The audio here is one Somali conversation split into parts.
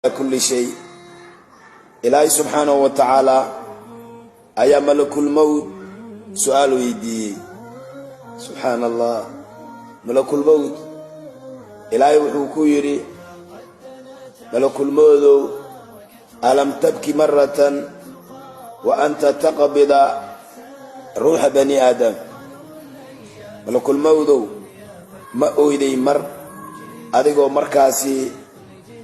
كل شيء. إلهي سبحانه وتعالى أيا ملك الموت سؤال يدي سبحان الله ملك الموت إلهي وحوكو يري ملك الموت ألم تبكي مرة وأنت تقبض روح بني آدم. ملك الموت ما أويدي مر أدقو مركاسي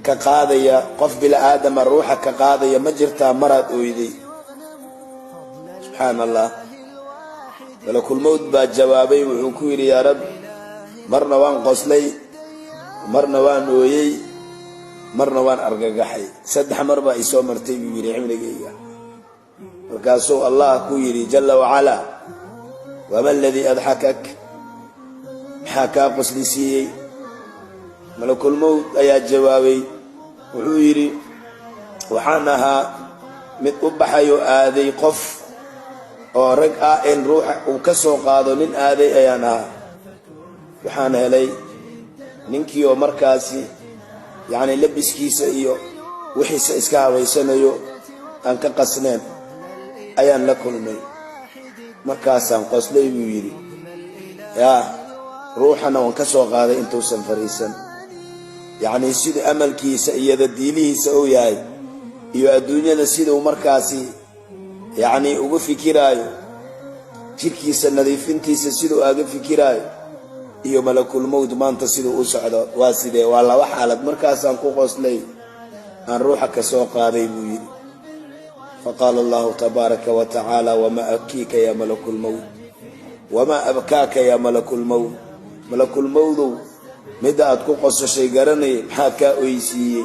كقاضية قف بلا آدم الروح كقاضية مجرتا مرض أويدي سبحان الله. ملك الموت بعد جوابي وحكوري يا رب مرنا وان قصلي مرنا وان أويي مرنا وان أرقاقحي سدح مربع إسو مرتبي بيري عملقية وكاسو الله كويري جل وعلا وما الذي أضحكك حكا قصلي سيي. ملك الموت أيا جوابي وحويري وحانها متقبحيو آذي قف ورقا إن روح وكسو قادو نين آذي أيانها وحانها لي ننكيو مركاسي يعني لبس كيسا إيو وحيس إسكاها ويسانيو أنك قسنين أيان لكل مي مركاسا قسلي ويري يا روحنا وانكسو قادو انتو سنفريسا يعني سيد أمل كيسا إيا ديليه سأوياي إيو الدنيا لسيد ومركاسي يعني أقف كرايو شركيسا نظيفين كيسا سيد أقف كرايو إيو ملك الموت ما انت سيد أسعد واسده والله وحالة مركاسا نقوقس لي أن روحك سوق هذا يبويري. فقال الله تبارك وتعالى وما أبكيك يا ملك الموت وما أبكاك يا ملك الموت. ملك الموت مدى أتكو قصة شيء قرني محاكا أيسيي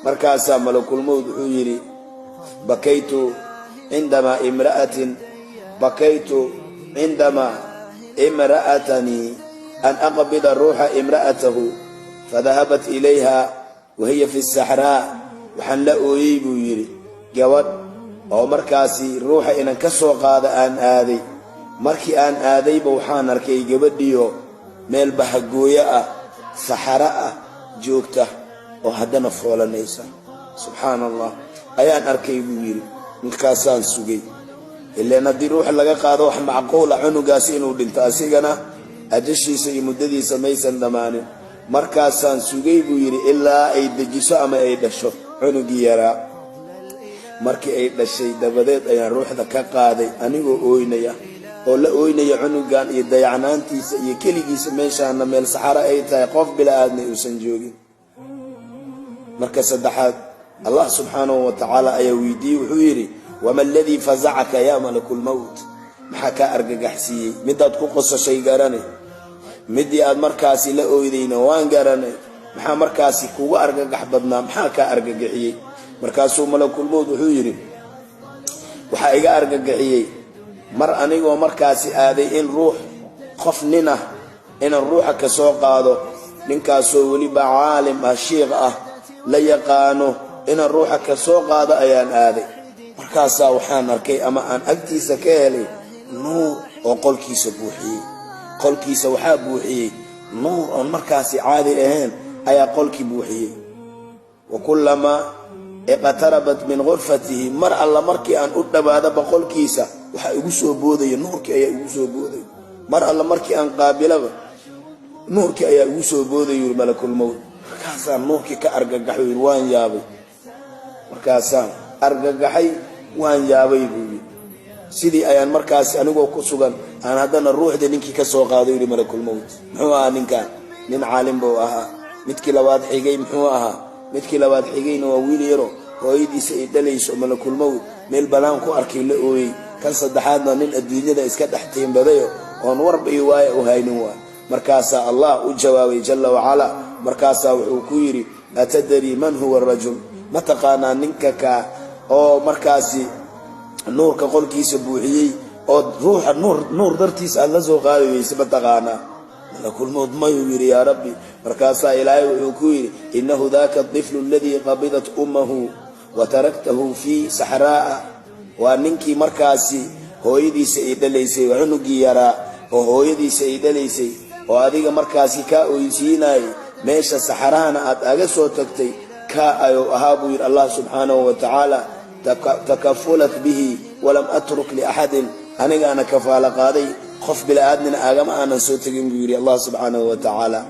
مركاسا ملك الموت حيري بكيت عندما امرأتني أن أقبض الروح امرأته فذهبت إليها وهي في الصحراء وحن لأويب يري جواد أو مركاسي روح إن كسو قاد أن آذي مركي أن آذي بوحان أركي جبديو ميل بحقوية صحراء جوكته وهدنا فولا نيسا سبحان الله أيان أركي بيري مكاسان سوغي اللي ندي روح لغا قادو wax macquul anu gaasi inuu dhinto asigana ajashiisa iyo mudadiisa maysan dhamaan markaasaan sugay buu yiri ilaa ay dejiso ama ay dhasho cunugii yaraa. markii ay dhashay dabadeed ayaan ruuxda ka qaaday anigoo ooynaya oo la ooynaya cunugan iyo dayacnaantiisa iyo keligiisa meeshaana meel saxara ay tahay qof bila aadna uusan joogin. marka saddexaad Allah subhanahu wa ta'ala ayaa weydiiyay wuxuu yiri wama alladhi faza'aka ya malakul maut maxaa argagaxsiyay midaad ku qosashay garanay midii aad markaasi la ooydayna waan garanay maxaa markaasi kugu argagax badnaa maxaa ka argagaxiyay. markaasuu malakul maut wuxuu yiri waxa iga argagaxiyay mar anigoo markaasi aaday in ruux qof nina in ruuxa ka soo qaado ninkaasoo wali baalim sheekh ah la yaqaano in ruuxa ka soo qaado ayaan aaday. markaasa waxaan arkay ama aan agtiisa ka helay nuur oo qolkiisa buuxiyay. qolkiisa waxa buuxiyay nuur oo markaasi caadi ahayn ayaa qolkii buuxiyay. wa kullama iqtarabat min ghurfatihi mar alla markii aan u dhawaado qolkiisa waxa igu soo booday nuurkii ayaa igu soo booday. mar alla markii aan qaabilaba nuurkii ayaa igu soo booday yiri malakul maut. markaasa nuurkii ka argagaxay waan yaabay. markaasa argagaxay waan yaabay buu sidii ayaan markaas anigoo ku sugan aan hadana ruuxda ninkii ka soo qaaday yiri malakul maut. muxuu ahaa ninkan nin caalim buu ahaa. midkii labaad xigay muxuu ahaa midkii labaad xigayna waa wiil yaro hooyadiisa ay dhalayso malakul maut meel balaan ku arkay la ooyay. kan saddexaadna nin adduunyada iska dhaxteen badayo oon warba iyo waay u haynin waa. markaasa Allah u jawaabay jalla wa ala markaasa wuxuu ku yiri atadri man huwa ar-rajul mataqana ninka ka oo markaasi nuurka qolkiisa buuxiyay oo ruuxa nuur dartiisa alla soo qaadayay mataqana malakul maut ma yiri ya rabbi. markaasa ilaahay wuxuu ku yiri innahu dhaka ad-dhiflu alladhi qabidat ummuhu wa taraktahu fi sahraa. waa ninkii markaasi hooyadiisa ay dhalaysay cunugii yaraa oo hooyadiisa ay dhalaysay oo adiga markaasi ka ooysiinay meesha saxaraana aad aga soo tagtay أدكاء أهاب الله سبحانه وتعالى تكفلت به ولم أترك لأحد أنا كفالة قاضي خف بلا أدنى أجمع أنا صوتي الله سبحانه وتعالى